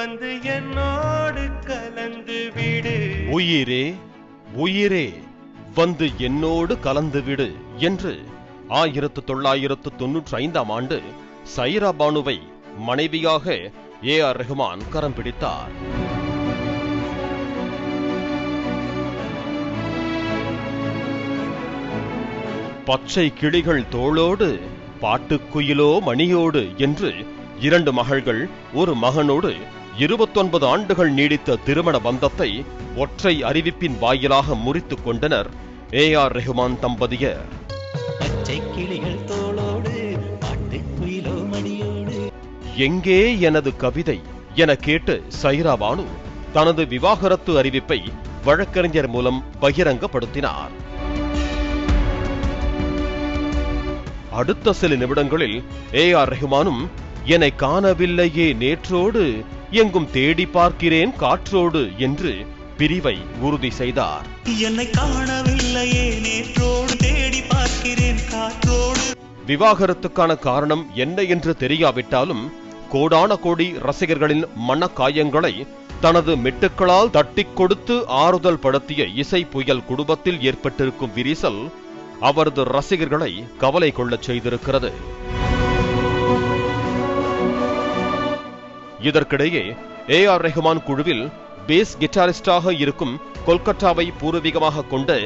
வந்து என்னோடு கலந்து விடு. உயிரே உயிரே வந்து என்னோடு கலந்து விடு என்று 1995ஆம் ஆண்டு சைரா பானுவை மனைவியாக ஏ.ஆர். ரஹ்மான் கரம் பிடித்தார். பச்சை கிளிகள் தோளோடு பாட்டுக்குயிலோ மணியோடு என்று 2 மகள்கள் ஒரு மகனோடு 29 ஆண்டுகள் நீடித்த திருமண பந்தத்தை ஒற்றை அறிவிப்பின் வாயிலாக முறித்துக் கொண்டனர் ஏ.ஆர். ரஹ்மான் தம்பதியர். பச்சை கிளிகள் தோளோடு பாட்டுக்குயிலோ மணியோடு எங்கே எனது கவிதை என கேட்டு சைரா பானு தனது விவாகரத்து அறிவிப்பை வழக்கறிஞர் மூலம் பகிரங்கப்படுத்தினார். அடுத்த சில நிமிடங்களில் ஏ.ஆர். ரஹ்மானும் என்னை காணவில்லையே நேற்றோடு எங்கும் தேடி பார்க்கிறேன் காற்றோடு என்று பிரிவை உறுதி செய்தார். என்னை காணவில்லையே நேற்றோடு தேடி பார்க்கிறேன் காற்றோடு. விவாகரத்துக்கான காரணம் என்ன என்று தெரியாவிட்டாலும் கோடான கோடி ரசிகர்களின் மனக்காயங்களை தனது மெட்டுக்களால் தட்டிக் கொடுத்து ஆறுதல் படுத்திய இசை புயல் குடும்பத்தில் ஏற்பட்டிருக்கும் விரிசல் அவரது ரசிகர்களை கவலை கொள்ளச் செய்திருக்கிறது. இதற்கிடையே ஏ.ஆர். ரஹ்மான் குழுவில் பேஸ் கிட்டாரிஸ்டாக இருக்கும் கொல்கத்தாவை பூர்வீகமாக கொண்ட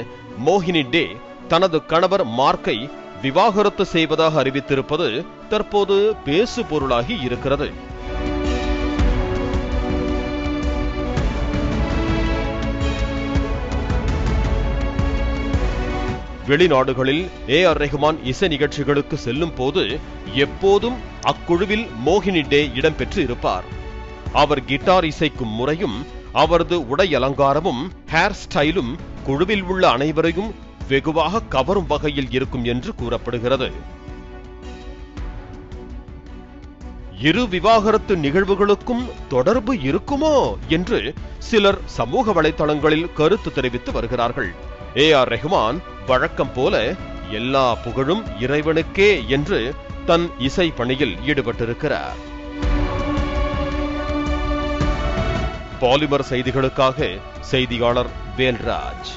மோகினி டே தனது கணவர் மார்க்கை விவாகரத்து செய்வதாக அறிவித்திருப்பது தற்போது பேசு பொருளாகி இருக்கிறது. வெளிநாடுகளில் ஏ.ஆர். ரஹ்மான் இசை நிகழ்ச்சிகளுக்கு செல்லும் போது எப்போதும் அக்குழுவில் மோகினி டே இடம்பெற்று இருப்பார். அவர் கிட்டார் இசைக்கும் முறையும் அவரது உடை அலங்காரமும் ஹேர் ஸ்டைலும் குழுவில் உள்ள அனைவரையும் வெகுவாக கவரும் வகையில் இருக்கும் என்று கூறப்படுகிறது. இரு விவாகரத்து நிகழ்வுகளுக்கும் தொடர்பு இருக்குமோ என்று சிலர் சமூக வலைதளங்களில் கருத்து தெரிவித்து வருகிறார்கள். ஏ.ஆர். ரஹ்மான் வழக்கம் போல எல்லா புகழும் இறைவனுக்கே என்று தன் இசை பணியில் ஈடுபட்டிருக்கிறார். பாலிமர் செய்திகளுக்காக செய்தியாளர் வேல்ராஜ்.